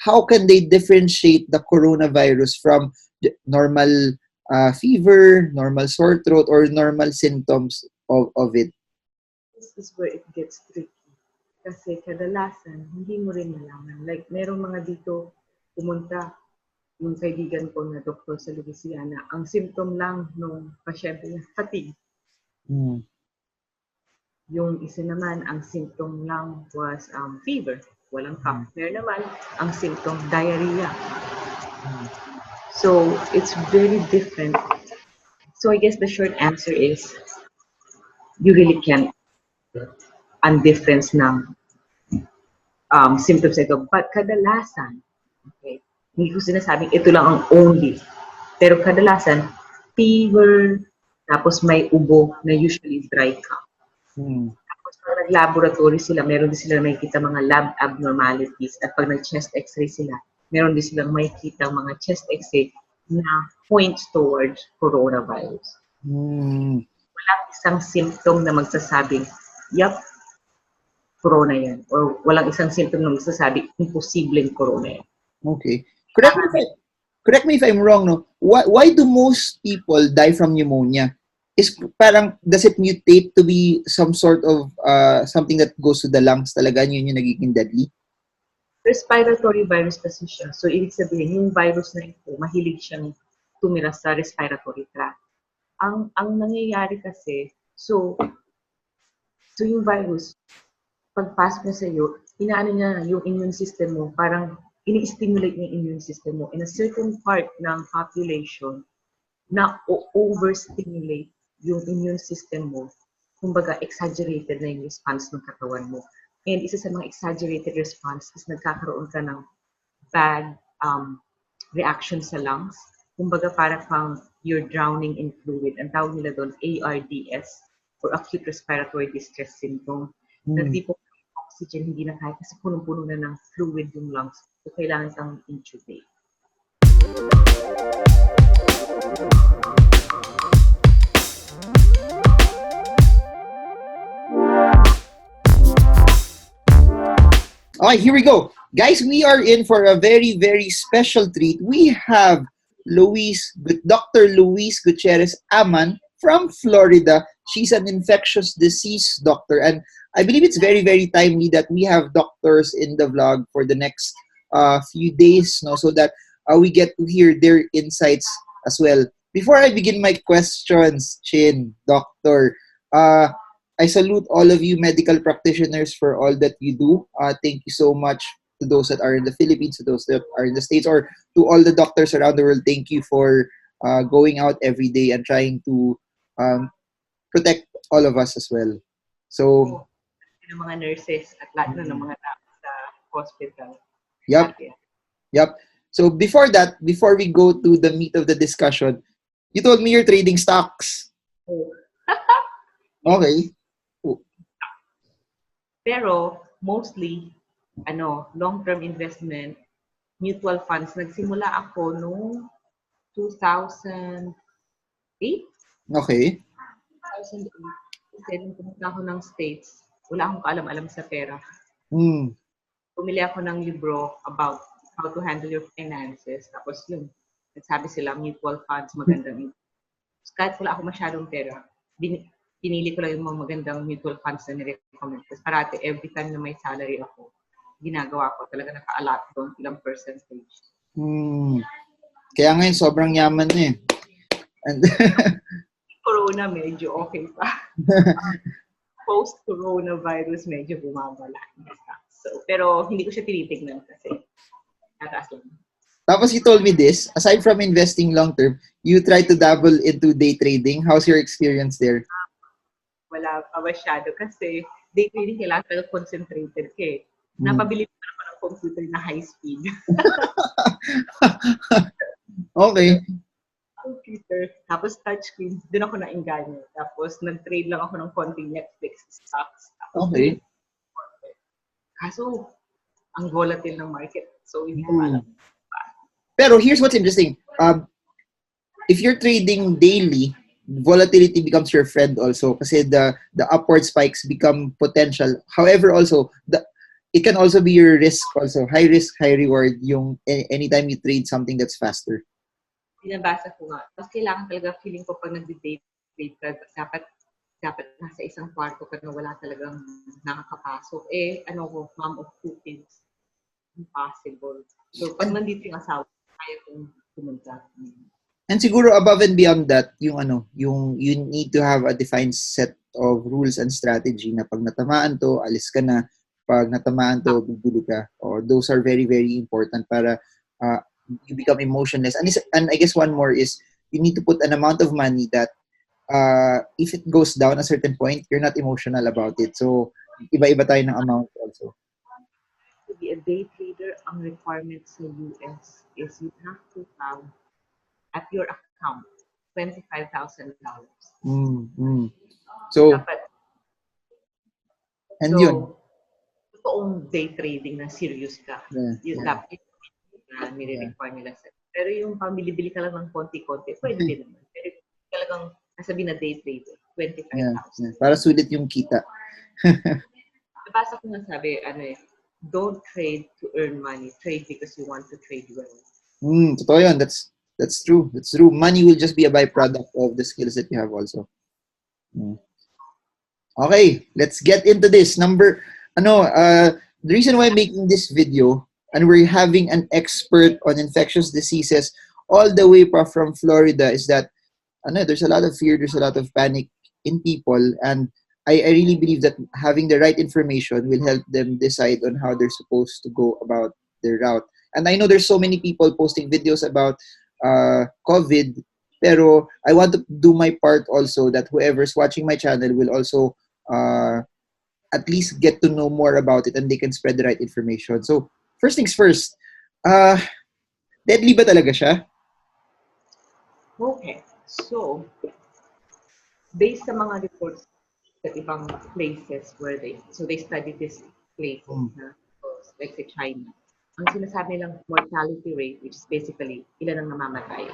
how can they differentiate the coronavirus from normal fever, normal sore throat, or normal symptoms of it? This is where it gets tricky. Kasi kadalasan, hindi mo rin malaman. Like, merong mga dito pumunta, yung kaibigan ko na doktor sa Louisiana, ang symptom lang nung pasyente niya, fatigue. Mm. Yung isa naman, ang symptom lang was fever, walang cough. Meron naman, ang symptom, diarrhea. So, it's very different. So, I guess the short answer is, you really can't undifference ng symptoms ito. But kadalasan, okay, hindi ko sinasabing ito lang ang only. Pero kadalasan, fever, tapos may ubo na usually dry cough. Tapos pag nag-laboratory sila, meron din sila makikita mga lab abnormalities. At pag nag-chest x-ray sila, meron din sila makikita mga chest x-ray na points towards coronavirus. Walang isang symptom na magsasabing, yup, corona yan. Or walang isang symptom na magsasabi, imposibleng corona yan. Okay. Correct me if I'm wrong, no? Why do most people die from pneumonia? Does it mutate to be some sort of something that goes to the lungs talaga, yun yung nagiging deadly? Respiratory virus kasi siya. So, ibig sabihin, yung virus na ito, mahilig siyang tumira sa respiratory tract. Ang nangyayari kasi, so yung virus, pagpasok niya sa iyo, inaano niya yung immune system mo, parang ini-stimulate niya yung immune system mo. In a certain part ng population, na overstimulate yung immune system mo, kumbaga exaggerated na yung response ng katawan mo. And isa sa mga exaggerated response is nagkakaroon ka ng bad reaction sa lungs. Kumbaga para pang you're drowning in fluid. Ang tawag nila doon ARDS or acute respiratory distress syndrome. Na tipo oxygen hindi na kaya kasi punong-puno na ng fluid yung lungs. So kailangan kang intubate. Okay, here we go. Guys, we are in for a very, very special treat. We have Dr. Louise Gutterez Amman from Florida. She's an infectious disease doctor. And I believe it's very, very timely that we have doctors in the vlog for the next few days, no, so that we get to hear their insights as well. Before I begin my questions, Chin, Doctor, I salute all of you medical practitioners for all that you do. Thank you so much to those that are in the Philippines, to those that are in the States, or to all the doctors around the world. Thank you for going out every day and trying to protect all of us as well. So, ng mga nurses at lahat ng mga tao sa hospital. Yep. So before we go to the meat of the discussion, you told me you're trading stocks. Okay. Pero mostly long-term investment, mutual funds. Nagsimula ako noong 2008. Okay. 2008. Kasi nung pumunta ako ng States, wala akong kaalam-alam sa pera. Pumili ako ng libro about how to handle your finances. Tapos yun, nagsabi sila mutual funds, magandang. Kahit wala ako masyadong pera, pinili ko lang yung mga magandang mutual funds na nire-recommend. Kasi parati, every time na may salary ako, ginagawa ko, talaga naka-allot doon ilang percentage. Kaya ngayon, sobrang yaman na eh. And Corona, medyo okay pa. Post-coronavirus, medyo bumabala. So, pero hindi ko siya tinitignan kasi nataas lang. Tapos you told me this, aside from investing long-term, you try to dabble into day trading. How's your experience there? Wala pa masyado kasi day trading kailangan talaga concentrated ka eh. Napabili ko naman ng computer na high speed. Okay. Computer, tapos touchscreen, doon ako nainganyo. Tapos nag-trade lang ako ng konting Netflix stocks. Tapos, okay. Kaso, ang volatile ng market. So, hindi ko alam. Pero here's what's interesting. If you're trading daily, volatility becomes your friend also kasi the upward spikes become potential. However, also, it can also be your risk also. High risk, high reward yung anytime you trade something that's faster. Binabasa ko nga. Mas kailangan talaga, feeling ko pag nag-day trade ka, dapat nasa isang kwarto ka na wala talagang nakakapasok. Ano ko, mom of two kids. Impossible. So, pag nandito yung asawa, kaya kong pumunta. And siguro above and beyond that, yung you need to have a defined set of rules and strategy na pag natamaan to, alis ka na. Pag natamaan to, bibili ka. Or those are very, very important para you become emotionless. And I guess one more is you need to put an amount of money that if it goes down a certain point, you're not emotional about it. So, iba-iba tayo ng amount also. To be a day trader, ang requirement sa US is you have to have at your account $25,000. So, dapat, and yun. totoong day trading na serious ka. Yung dapat na nire-require nila sa. Pero yung pamili-bili ka lang ng konti-konti, pwede din naman. Pero talagang nasabi na day trader, 25,000. Para sulit yung kita. Nabasa ko nga sabi, don't trade to earn money. Trade because you want to trade well. Totoo yun. That's true. That's true. Money will just be a byproduct of the skills that you have also. Okay, let's get into this. The reason why I'm making this video, and we're having an expert on infectious diseases all the way from Florida, is that there's a lot of fear, there's a lot of panic in people, and I really believe that having the right information will help them decide on how they're supposed to go about their route. And I know there's so many people posting videos about COVID, pero I want to do my part also that whoever's watching my channel will also at least get to know more about it and they can spread the right information. So, first things first, deadly ba talaga siya? Okay. So, based sa mga reports sa ibang places where they study this places like sa China, ang sinasabi nilang mortality rate, which is basically ilan ang namamatay,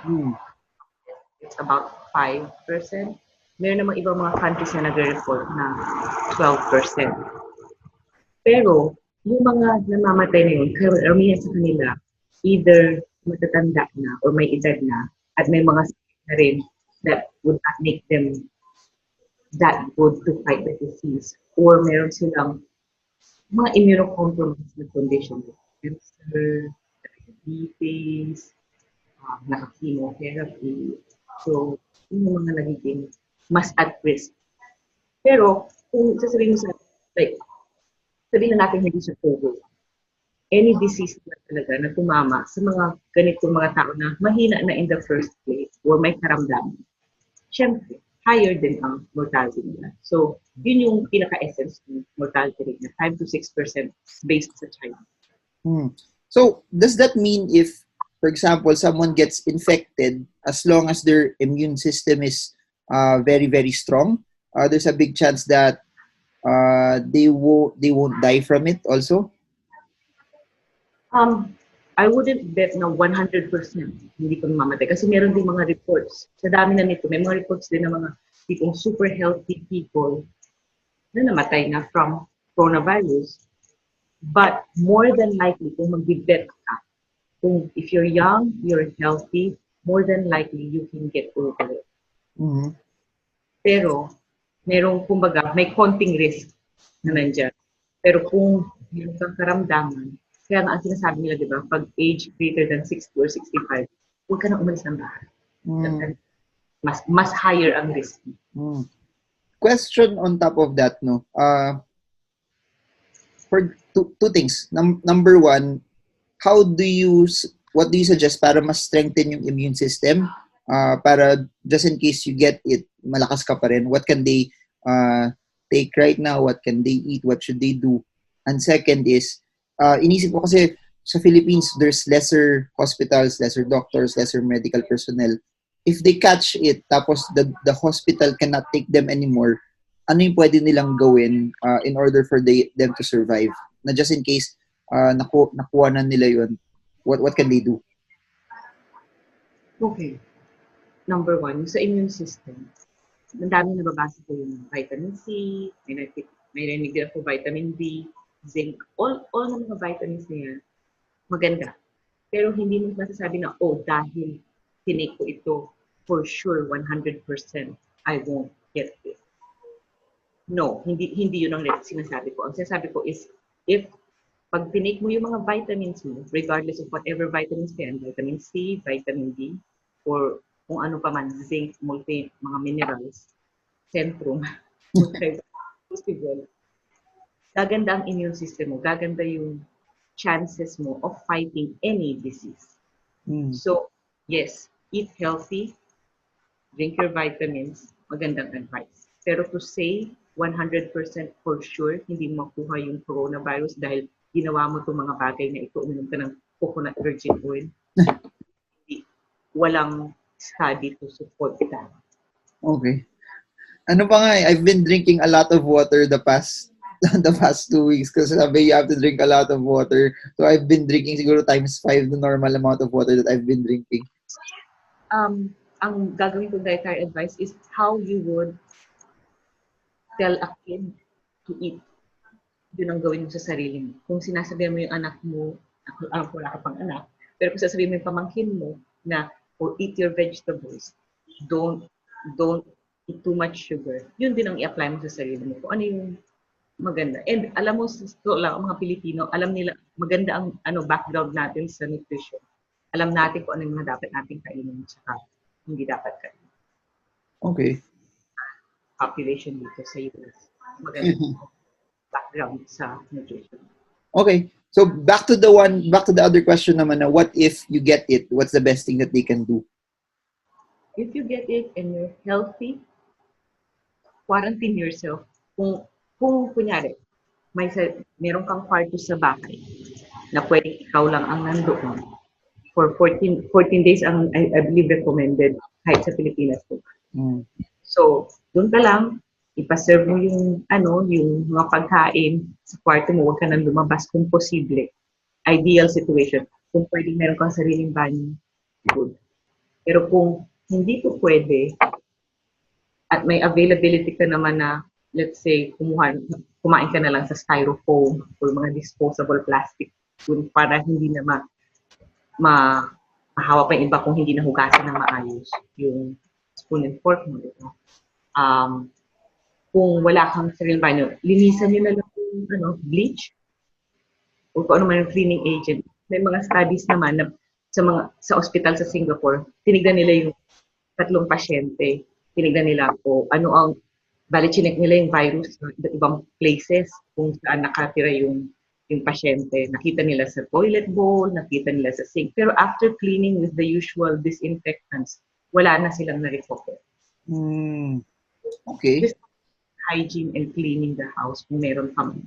it's about 5%. Meron namang ibang mga countries na nag-report na 12%. Pero, yung mga namamatay na yun, karamihan sa kanila, either matatanda na or may edad na, at may mga sakit na rin that would not make them that good to fight the disease. Or meron silang mga immunocompromised na condition, cancer, diabetes, naka-chemotherapy. So, yung mga nagiging mas at risk. Pero, kung sasabihin mo sabihin na natin hindi siya COVID, any disease na talaga na tumama sa mga ganitong mga tao na mahina na in the first place or may karamdaman, syempre, higher din ang mortality nila. So, yun yung pinaka-essence ng mortality rate na 5 to 6% based sa China. So, does that mean if, for example, someone gets infected, as long as their immune system is very, very strong, there's a big chance that they won't die from it also? I wouldn't bet na 100% hindi ko mamamatay. Kasi meron din mga reports. Sa dami na nito, may mga reports din ng mga tipong super healthy people na namatay na from coronavirus. But more than likely, kung mag-bet ka, if you're young, you're healthy, more than likely you can get over it. Pero, kumbaga, may konting risk na nandyan. Pero kung meron kang karamdaman, kaya nga ang sinasabi nila, di ba, pag age greater than 60 or 65, huwag ka na umalis ng bahay. Mas higher ang risk. Question on top of that, for two things. Number one, what do you suggest para mas strengthen yung immune system? Para just in case you get it, malakas ka pa rin. What can they take right now? What can they eat? What should they do? And second is, inisip ko kasi sa Philippines, there's lesser hospitals, lesser doctors, lesser medical personnel. If they catch it, tapos the hospital cannot take them anymore, ano yung pwede nilang gawin in order for them to survive? Na just in case nakuha na nila yun, what can they do? Okay. Number one, sa immune system, ang dami nababasa ko yung vitamin C, may rinig din ako vitamin D, zinc, all ng mga vitamins na yan, maganda. Pero hindi mo masasabi na, oh, dahil tinake ko ito, for sure, 100%, I won't get it. No, hindi yun ang sinasabi ko. Ang sinasabi ko is, if pag tinake mo yung mga vitamins mo, regardless of whatever vitamins yan, vitamin C, vitamin D, or kung ano pa man, zinc, mga minerals, centrum, multivitamins, gaganda ang immune system mo, gaganda yung chances mo of fighting any disease. So, yes, eat healthy, drink your vitamins, magandang advice. Pero to say 100% for sure, hindi mo makuha yung coronavirus dahil ginawa mo itong mga bagay na ito, uminom ka ng coconut virgin oil, walang study to support that. Okay. Ano pa nga I've been drinking a lot of water the past 2 weeks kasi sabi you have to drink a lot of water. So I've been drinking siguro times 5 the normal amount of water that I've been drinking. Ang gagawin kong dietary advice is how you would tell a kid to eat. Yun ang gawin mo sa sarili mo. Kung sinasabihan mo yung anak mo, alam ko wala ka pang anak, pero kung sasabihin mo yung pamangkin mo na, or eat your vegetables, don't eat too much sugar. Yun din ang i-apply mo sa sarili mo. Kung ano yung maganda. And alam mo, lang, mga Pilipino, alam nila, maganda ang background natin sa nutrition. Alam natin kung ano yung mga dapat natin kainin at hindi dapat kainin. Okay. Population dito sa US. Maganda background sa nutrition. Okay. So back to the other question naman na what if you get it? What's the best thing that they can do? If you get it and you're healthy, quarantine yourself. Kung kunyari, meron kang kwarto sa bahay na pwedeng ikaw lang ang nandoon for 14 days ang I believe recommended kahit sa Pilipinas po. So, doon ka lang, ipaserve mo yung mga pagkain sa kwarto mo, huwag ka nang lumabas kung posible. Ideal situation. Kung pwedeng meron kang sariling banyo, good. Pero kung hindi po pwede, at may availability ka naman na, let's say, kumain ka na lang sa styrofoam or mga disposable plastic para hindi na mahawa pa yung iba kung hindi nahugasan ng maayos yung spoon and fork mo. Diba? Kung wala kang sariling banyo, linisan nyo na lang yung bleach o kung ano man yung cleaning agent. May mga studies naman na sa hospital sa Singapore, tinignan nila yung 3 pasyente. Tinignan nila chinek nila yung virus sa ibang places kung saan nakatira yung pasyente. Nakita nila sa toilet bowl, nakita nila sa sink. Pero after cleaning with the usual disinfectants, wala na silang na-recover. Okay. Just hygiene and cleaning the house kung meron kang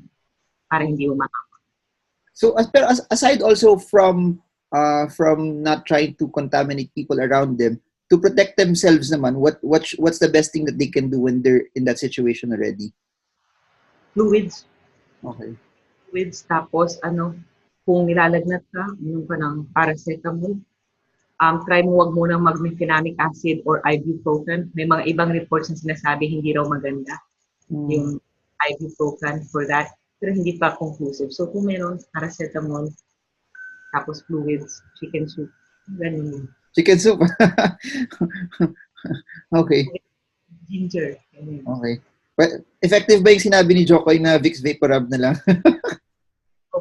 para hindi umakaw. So aside also from not trying to contaminate people around them, to protect themselves naman, what's the best thing that they can do when they're in that situation already? Fluids. Okay. Fluids, tapos kung nilalagnat ka, uminom ka ng paracetamol. Try mo wag muna mag-mefenamic acid or ibuprofen. May mga ibang reports na sinasabi hindi raw maganda yung ibuprofen for that. Pero hindi pa conclusive. So kung meron paracetamol, tapos fluids, chicken soup, ganun. Chicken soup? Okay. Ginger. Okay. But effective ba yung sinabi ni Jokoy na Vicks Vaporub na lang?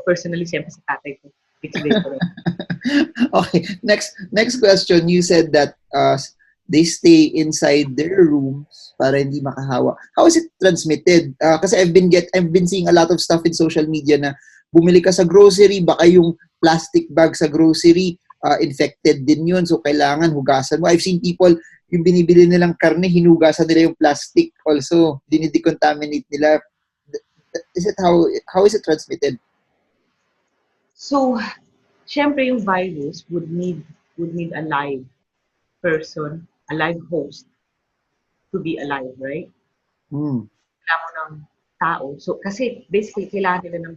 Personally, siyempre sa tatay ko, Vicks Vaporub. Okay. Next question. You said that they stay inside their rooms para hindi makahawa. How is it transmitted? Kasi I've been seeing a lot of stuff in social media na bumili ka sa grocery, baka yung plastic bag sa grocery infected din yun. So kailangan hugasan mo. I've seen people yung binibili nilang karne, hinugasan nila yung plastic also. Dinidecontaminate nila. How is it transmitted? So, syempre yung virus would need a live person, a live host to be alive, right? Kailangan mo ng tao. So, kasi basically, kailangan nila ng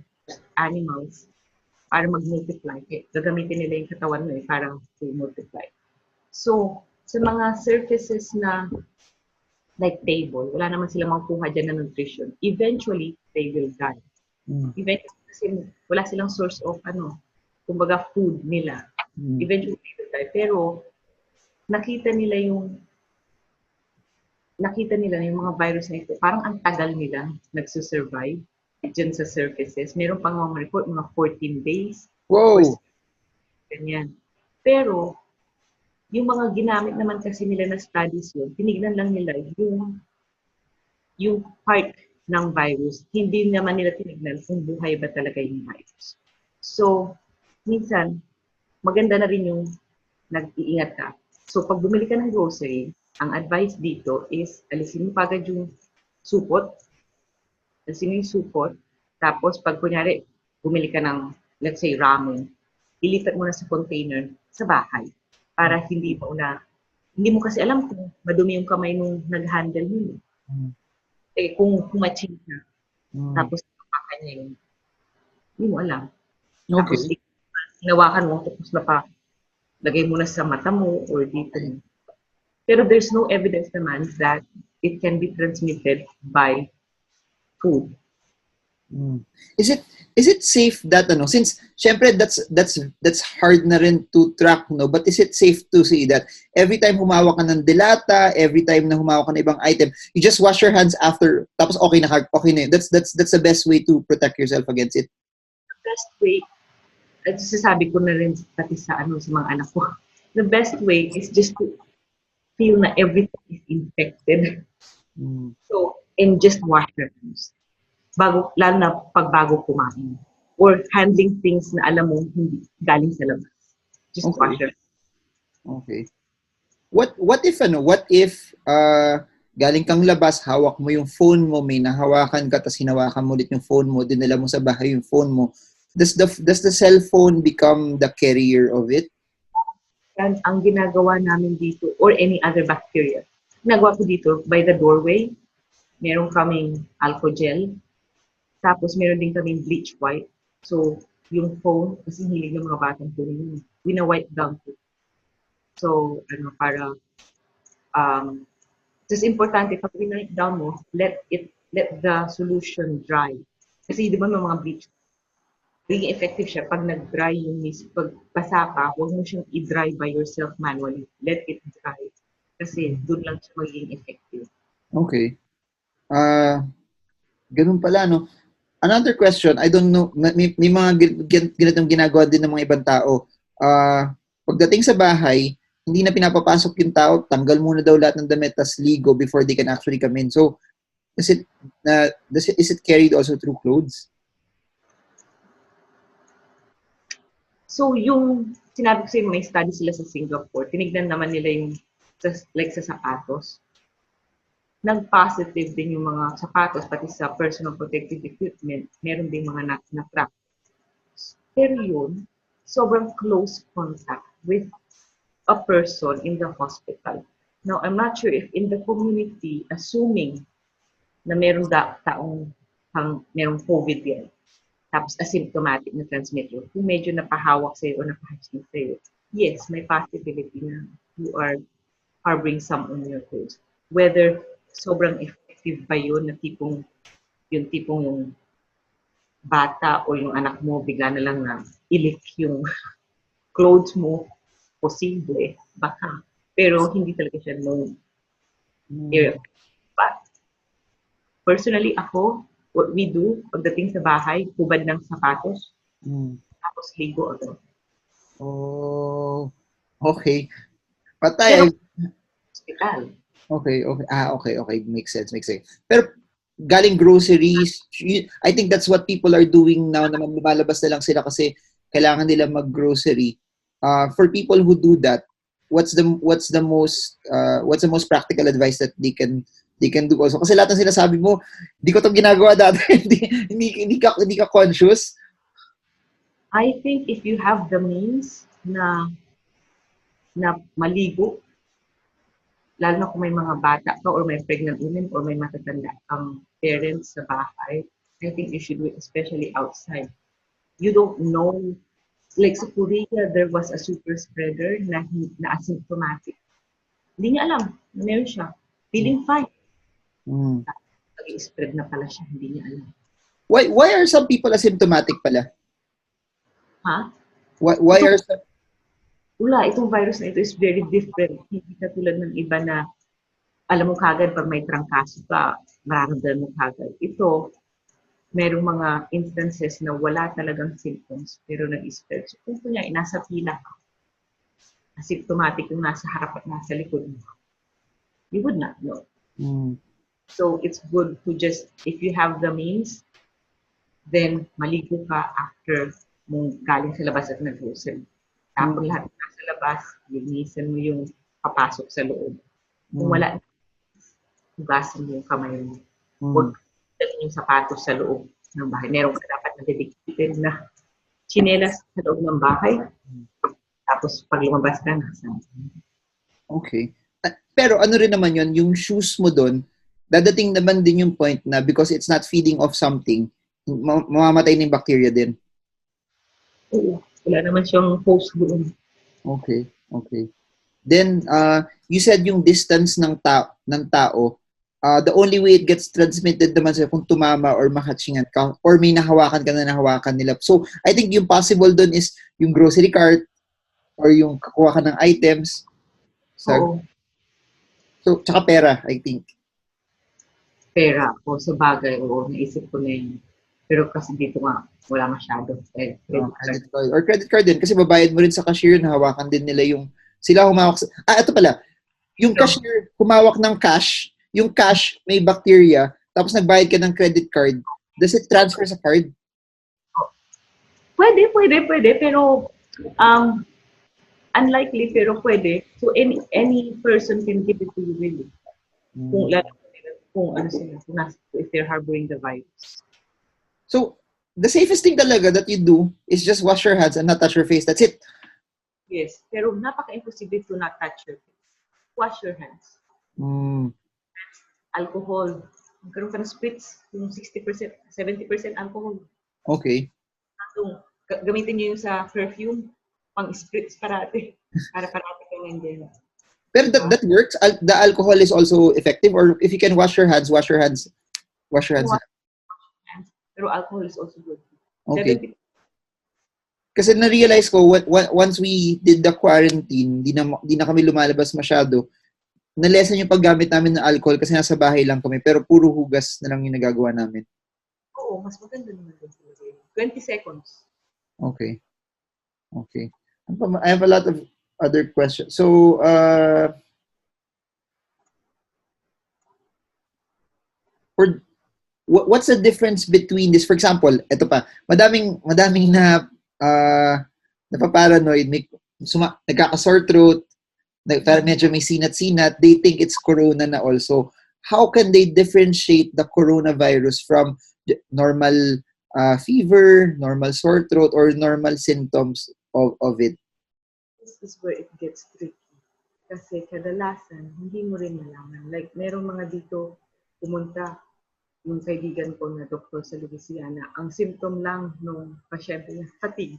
animals para mag-multiply. Gagamitin nila yung katawan mo para to multiply. So, sa mga surfaces na like table, wala naman silang makuha dyan na nutrition. Eventually, they will die. Eventually, kasi wala silang source of kumbaga food nila. Eventually, pero nakita nila yung mga virus na ito, parang ang tagal nila nagsusurvive dyan sa surfaces. Meron pang mga report, mga 14 days. Or Wow! ganyan. Pero, yung mga ginamit naman kasi nila na studies yun, tinignan lang nila yung part ng virus. Hindi naman nila tinignan kung buhay ba talaga yung virus. So, minsan, maganda na rin yung nag-iingat ka. So, pag bumili ka ng grocery, ang advice dito is alisin mo kagad yung supot. Alisin mo yung supot. Tapos, pag kunyari, bumili ka ng, let's say, ramen, ilipat mo na sa container sa bahay para hindi mo kasi alam kung madumi yung kamay nung nag-handle mo. Eh, kung humaching na, tapos napakan niya yun, hindi mo alam. Tapos, Okay. hinawakan mo, tapos lagay mo na sa mata mo or dito mo. Pero there's no evidence naman that it can be transmitted by food. Is it safe that since syempre that's hard na rin to track, no, but is it safe to say that every time humawak ka ng dilata, every time na humawak ka ng ibang item, you just wash your hands after, tapos okay na yun. That's the best way to protect yourself against it. The best way, at sasabi ko na rin pati sa mga anak ko, the best way is just to feel na everything is infected. So, and just wash your hands. Lalo na bago kumain. Or handling things na alam mo hindi galing sa labas. Just wash your hands. Okay. What if galing kang labas, hawak mo yung phone mo, may nahawakan ka, tapos hinawakan mo ulit yung phone mo, dinala mo sa bahay yung phone mo. Does the cell phone become the carrier of it? And ang ginagawa namin dito, or any other bacteria, ginagawa ko dito, by the doorway, meron kaming alcohol gel, tapos meron din kaming bleach wipe. So, yung phone, kasi hilig ng mga batang phone yun, wina-wipe down ko. So, para, just importante, pag wina-wipe down mo, let the solution dry. Kasi di ba may mga bleach, magiging effective siya pag nag-dry yung pag basa pa, huwag mo siyang i-dry by yourself manually. Let it dry. Kasi doon lang siya magiging effective. Okay. Ganun pala, no? Another question, I don't know, may mga ganitong ginagawa din ng mga ibang tao. Pagdating sa bahay, hindi na pinapapasok yung tao, tanggal muna daw lahat ng damit, tas ligo before they can actually come in. So, is it carried also through clothes? So, yung sinabi ko sa'yo, may study sila sa Singapore, tinignan naman nila yung sa sapatos. Nag-positive din yung mga sapatos, pati sa personal protective equipment, meron din mga na-track. Pero yun, sobrang close contact with a person in the hospital. Now, I'm not sure if in the community, assuming na merong merong COVID yan, tapos asymptomatic na transmitter, kung medyo napahawak sa'yo o napahaching sa'yo, yes, may possibility na you are harboring some on your clothes. Whether sobrang effective ba yun na tipong yung bata o yung anak mo bigla na lang na ilik yung clothes mo, posible, baka. Pero hindi talaga siya known. But personally ako, what we do pagdating sa bahay, hubad ng sapatos, tapos ligo agad. Oh, okay. Pero Patay. hospital. Okay. Okay. Makes sense. Pero galing groceries, I think that's what people are doing now, na lumalabas na lang sila kasi kailangan nila mag-grocery. For people who do that, what's the most practical advice that they can do also? Kasi lahat ng sinasabi mo, hindi ko 'tong ginagawa dati. hindi ka conscious. I think if you have the means na maligo, lalo na kung may mga bata ka or may pregnant women or may matatanda kang parents sa bahay, I think you should do it, especially outside. You don't know, like sa Korea, there was a super spreader na asymptomatic. Hindi niya alam na meron siya. Feeling fine. Nag-i-spread na pala siya, hindi niya alam. Why are some people asymptomatic pala? Ha? Why Ito, are some... itong virus na ito is very different. Hindi katulad ng iba na alam mo kagad pag may trangkaso ka, mararamdaman mo kagad. Ito, merong mga instances na wala talagang symptoms pero nag-spread. So kung kunya, nasa pila ka, asymptomatic yung nasa harap at nasa likod mo, you would not know. Mm. So it's good to just, if you have the means, then maligo ka after mong galing sa labas at nag-grocery. Tapos lahat na sa labas, linisan mo yung papasok sa loob. Kung Mm. wala, hugasan mo yung kamay mo. Mm. Huwag dalhin yung sapatos sa loob ng bahay. Meron ka dapat na dedicated na chinelas sa loob ng bahay. Tapos pag lumabas ka, nasa. Okay. Pero ano rin naman yun, yung shoes mo doon, dadating naman din yung point na because it's not feeding off something, mamamatay na yung bacteria din. Oo. Wala naman siyang host doon. Okay. Okay. Then, you said yung distance ng tao, the only way it gets transmitted naman sa kung tumama or makatsingan ka or may nahawakan ka na nahawakan nila. So, I think yung possible doon is yung grocery cart or yung kakuha ka ng items. Oo. So, tsaka pera, I think. Pera o sa bagay, oo, naisip ko na yun. Pero kasi dito nga, wala masyado. Credit card. Or credit card din. Kasi babayad mo rin sa cashier, nahawakan din nila yung... Sila humawak sa... ito pala. Yung cashier, humawak ng cash. Yung cash, may bacteria. Tapos nagbayad ka ng credit card. Does it transfer sa card? Pwede. Pero, unlikely, pero pwede. So, any person can give it to you, really. Kung ano sila, if they're harboring the virus. So, the safest thing talaga that you do is just wash your hands and not touch your face. That's it. Yes, pero napaka-imposible to not touch your face. Wash your hands. Alcohol. Magkaroon ka ng spritz, yung 60%, 70% alcohol. Okay. Gamitin niyo yung sa perfume, pang-spritz parati. Para parati ka nandiyan. Pero that works? The alcohol is also effective? Or if you can wash your hands, wash your hands. Wash your hands. Pero alcohol is also good. Okay. Kasi na-realize ko, once we did the quarantine, di na kami lumalabas masyado, na-lessen yung paggamit namin ng alcohol kasi nasa bahay lang kami, pero puro hugas na lang yung nagagawa namin. Oo, mas maganda naman. 20 seconds. Okay. I have a lot of other questions. So, what's the difference between this? For example, ito pa, madaming na napaparanoid, nagkaka-sore throat, medyo may sinat-sinat, they think it's corona na also. How can they differentiate the coronavirus from normal fever, normal sore throat, or normal symptoms of it? This is where it gets tricky. Kasi kadalasan, hindi mo rin malaman. Like, merong mga dito pumunta, yung kaibigan ko na doktor sa Louisiana, ang symptom lang nung pasyente niya, fatigue.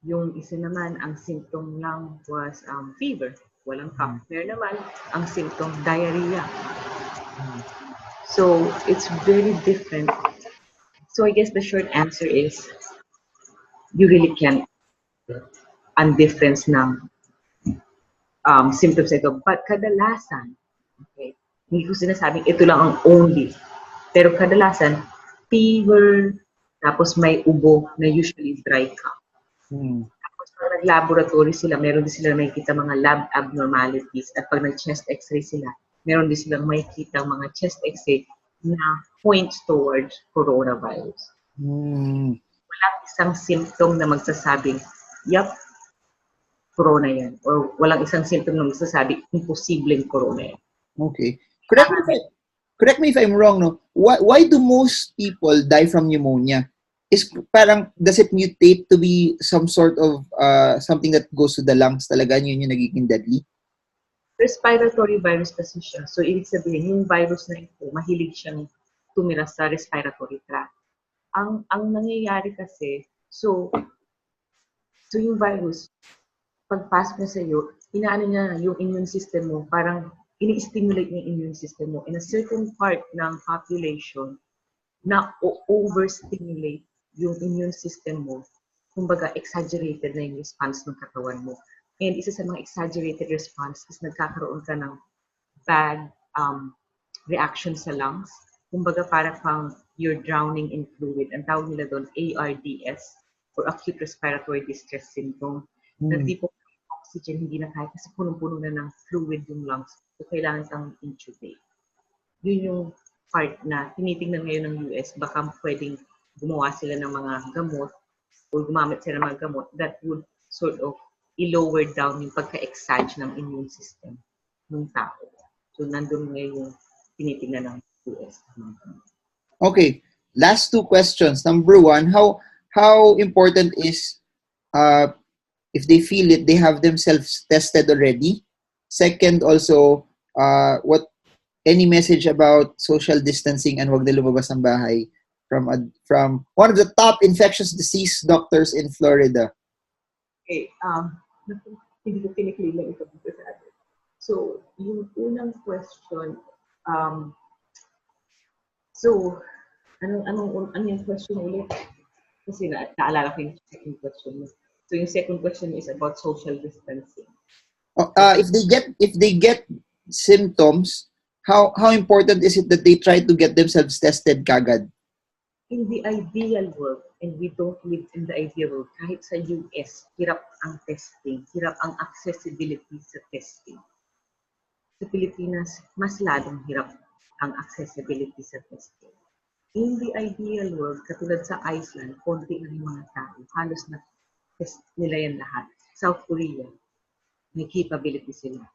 Yung isa naman, ang symptom lang was fever, walang cough. Meron naman, ang symptom, diarrhea. So, it's very different. So, I guess the short answer is, you really can't undifference ng symptoms ito. But kadalasan, okay, hindi ko sinasabing ito lang ang only. Pero kadalasan, fever, tapos may ubo na usually dry cough. Tapos pag nag-laboratory sila, meron din sila makikita mga lab abnormalities. At pag nag-chest x-ray sila, meron din silang makikita mga chest x-ray na points towards coronavirus. Walang isang symptom na magsasabing, yup, corona yan. Or walang isang symptom na magsasabi, imposibleng corona yan. Okay. Correct me if I'm wrong, no? Why do most people die from pneumonia? Does it mutate to be some sort of something that goes to the lungs talaga, yun yung nagiging deadly? Respiratory virus kasi siya. So, ibig sabihin, yung virus na ito, mahilig siyang tumira sa respiratory tract. Ang nangyayari kasi, so yung virus, pagpasok niya sa iyo, inaano niya yung immune system mo, parang ini-stimulate niya yung immune system mo. In a certain part ng population, na overstimulate yung immune system mo. Kumbaga, exaggerated na yung response ng katawan mo. And isa sa mga exaggerated response is nagkakaroon ka ng bad reaction sa lungs. Kumbaga, para pang you're drowning in fluid. Ang tawag nila doon, ARDS, or acute respiratory distress syndrome. Na di po oxygen hindi na kaya kasi punong-puno na ng fluid yung lungs. So, kailangan kang intubate. Yun yung part na tinitingnan ngayon ng US, baka pwedeng gumawa sila ng mga gamot o gumamit sila ng mga gamot that would sort of i-lower down yung pagka-exage ng immune system ng tao. So, nandun ngayon yung tinitingnan ng US. Okay, last two questions. Number one, how important is if they feel it, they have themselves tested already? Second, also, what any message about social distancing and wag na lumabas ng bahay from one of the top infectious disease doctors in Florida? Okay, hindi ko kinikilig ito sa atin. So, yung unang question, ano yung question ulit? Kasi naalala ko yung second question mo. So, yung second question is about social distancing. If they get symptoms, how important is it that they try to get themselves tested kagad? In the ideal world, and we don't live in the ideal world, kahit sa US, hirap ang testing, hirap ang accessibility sa testing. Sa Pilipinas, mas lalong hirap ang accessibility sa testing. In the ideal world, katulad sa Iceland, konti lang yung mga tao, halos na test nila yan lahat. South Korea, may capability sila.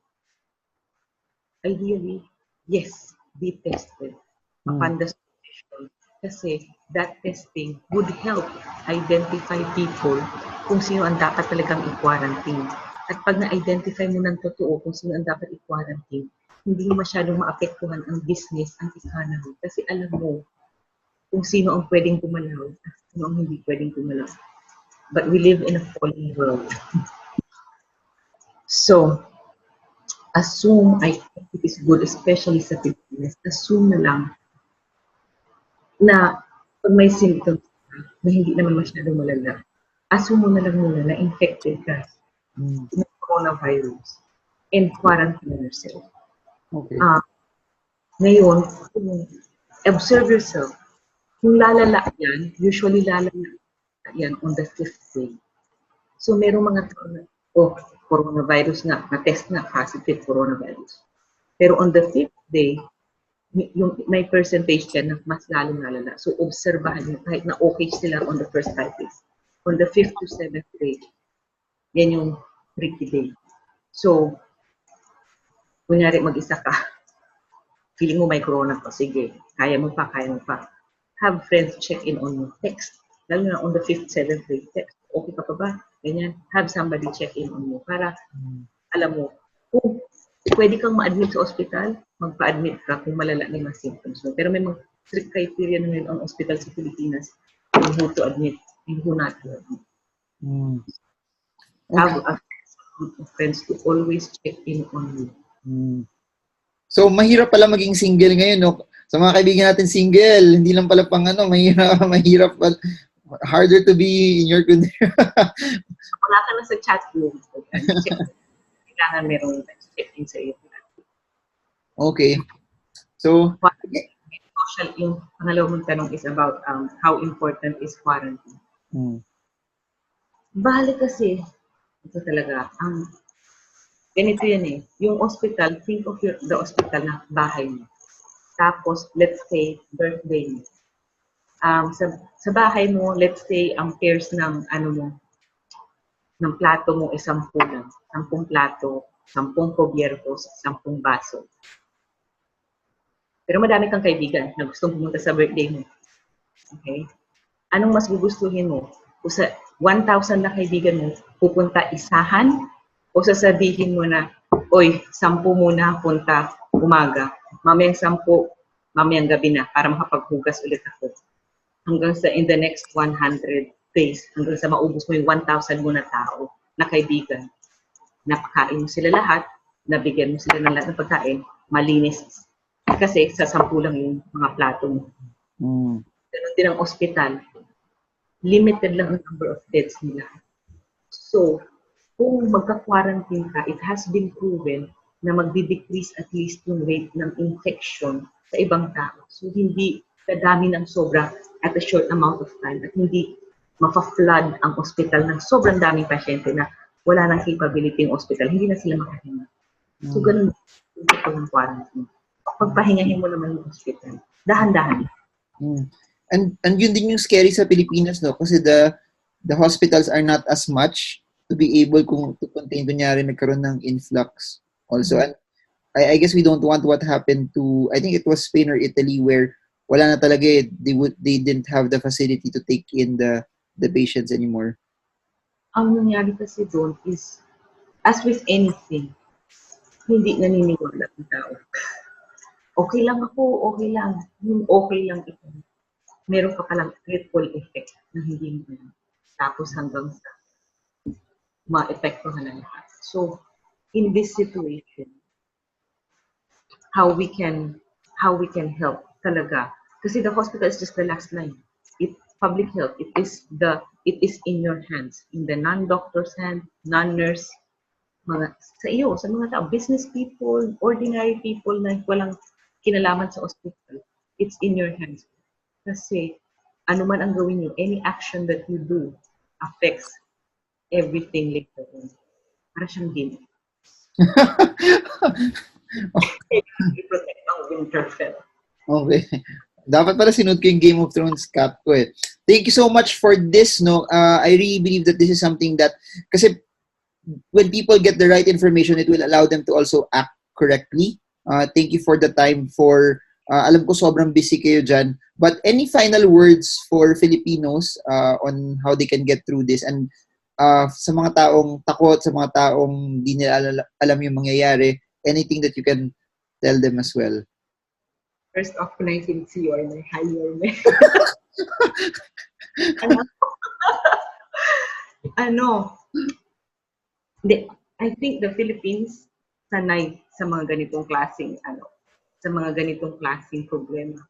Ideally, yes, be tested upon the situation. Kasi that testing would help identify people kung sino ang dapat talagang i-quarantine. At pag na-identify mo ng totoo kung sino ang dapat i-quarantine, hindi masyadong maapektuhan ang business, ang economy. Kasi alam mo kung sino ang pwedeng gumalaw at sino ang hindi pwedeng gumalaw. But we live in a fallen world. So, assume, I think it is good, especially sa Pilipinas, assume na lang na pag may symptoms na hindi naman masyadong malala, assume mo na lang muna na infected ka ng coronavirus and quarantine yourself. Okay. Ngayon, observe yourself. Kung lalala yan, usually lalala yan on the 5th day. So, merong mga tao na, coronavirus nga, na-test nga, positive coronavirus. Pero on the 5th day, yung may percentage ka na mas lalong lalala. So, obserbahan nyo kahit na okay sila on the first 5 days. On the 5th to 7th day, yan yung tricky day. So, kunyari mag-isa ka, feeling mo may corona pa, sige, kaya mo pa. Have friends check in on you, text. Lalo na on the 5th, 7th day, text. Okay pa ba? Ganyan. Have somebody check in on you para alam mo, kung pwede kang ma-admit sa ospital, magpa-admit ka kung malala na yung mga symptoms mo. Pero may mga strict criteria na ngayon ang ospital sa Pilipinas on who to admit and who not to admit. Okay. Have a group of friends to always check in on you. So, mahirap pala maging single ngayon, no? Sa mga kaibigan natin single, hindi lang pala pang mahirap pala. Harder to be in your condition. Wala ka na sa chat room. Kailangan merong check-in sa iyo. Okay. So, yung pangalawang tanong is about how important is quarantine. Bali kasi, ito talaga, ganito yan eh. Yung hospital, think of the hospital na bahay mo. Tapos, let's say, birthday mo. Sa bahay mo, let's say, ang pairs ng ng plato mo ay 10 lang. 10 plato, 10 kubyertos, 10 baso. Pero madami kang kaibigan na gustong pumunta sa birthday mo. Okay? Anong mas gugustuhin mo? Kung sa 1,000 na kaibigan mo, pupunta isahan? O sasabihin mo na, oy, 10 muna punta umaga. Mamayang 10, mamayang gabi na para makapaghugas ulit ako. Hanggang sa in the next 100 days, hanggang sa maubos mo yung 1,000 mo na tao, na kaibigan. Napakain mo sila lahat, nabigyan mo sila ng lahat ng pagkain, malinis. Kasi sa 10 lang yung mga plato mo. Ganun din ang ospital. Limited lang ang number of beds nila. So, kung magka-quarantine ka, it has been proven na magdi-decrease at least yung rate ng infection sa ibang tao. So, hindi kadami ng sobra at a short amount of time at hindi mapa-flood ang ospital ng sobrang daming pasyente na wala nang capability yung ospital. Hindi na sila makahinga. So, ganun din yung quarantine. Pagpahingahin mo naman yung ospital. Dahan-dahan. And yun din yung scary sa Pilipinas, no? Kasi the hospitals are not as much to be able to contain, kunyari nagkaroon ng influx also. And I guess we don't want what happened to, I think it was Spain or Italy, where wala na talaga eh. They didn't have the facility to take in the patients anymore. Ang nangyari kasi doon is, as with anything, hindi naniniwala ang tao. Okay lang ako, okay lang. Yung okay lang ito. Meron ka palang ripple effect na hindi mo alam. Tapos hanggang sa ma-epektuhan na lahat. So, in this situation, how we can help talaga. Kasi the hospital is just the last line. Public health, it is in your hands, in the non-doctor's hand, non-nurse, sa iyo, sa mga tao, business people, ordinary people na walang kinalaman sa hospital, it's in your hands. Kasi, ano man ang gawin niyo, any action that you do affects everything later on. Para siyang game. I-protect ang Winterfell. Okay. Dapat pala sinuot ko yung Game of Thrones cap ko eh. Thank you so much for this, no? I really believe that this is something that, kasi when people get the right information, it will allow them to also act correctly. Thank you for the time for, alam ko sobrang busy kayo dyan, but any final words for Filipinos on how they can get through this, and sa mga taong takot, sa mga taong di nila alam yung mangyayari, anything that you can tell them as well? First off, when I see you, I'm higher. I think the Philippines sanay sa mga ganitong klaseng problema.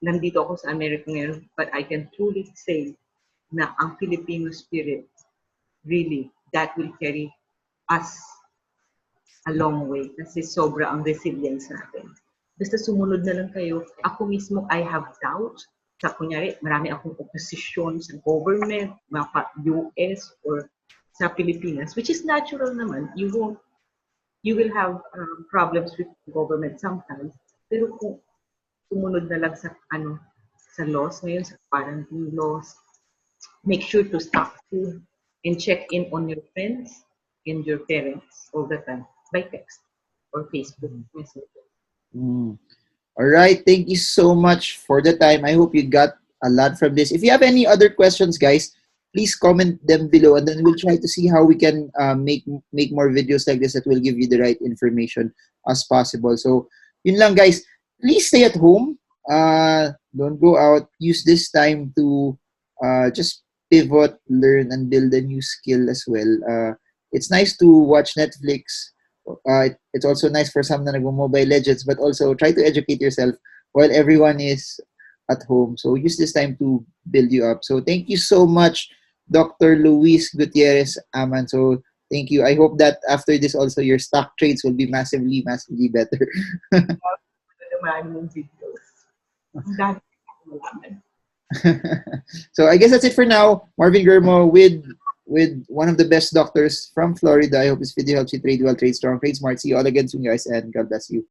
Nandito ako sa America ngayon, but I can truly say na ang Filipino spirit, really, that will carry us a long way kasi sobra ang resilience natin. Basta sumunod na lang kayo. Ako mismo, I have doubts. Kunyari, marami akong opposition sa government, mga US or sa Pilipinas, which is natural naman. You will have problems with the government sometimes. Pero kung sumunod na lang sa laws ngayon, sa quarantine laws, make sure to stock food and check in on your friends and your parents all the time by text or Facebook message. All right. Thank you so much for the time. I hope you got a lot from this. If you have any other questions, guys, please comment them below, and then we'll try to see how we can make more videos like this that will give you the right information as possible. So, yun lang, guys. Please stay at home. Don't go out. Use this time to just pivot, learn, and build a new skill as well. It's nice to watch Netflix. It's also nice for some na nag-Mobile Legends, but also try to educate yourself while everyone is at home. So use this time to build you up. So thank you so much, Dr. Louise Gutterez Amman. So thank you. I hope that after this also your stock trades will be massively, massively better. So I guess that's it for now. Marvin Germo with one of the best doctors from Florida. I hope this video helps you trade well, trade strong, trade smart. See you all again soon, guys, and God bless you.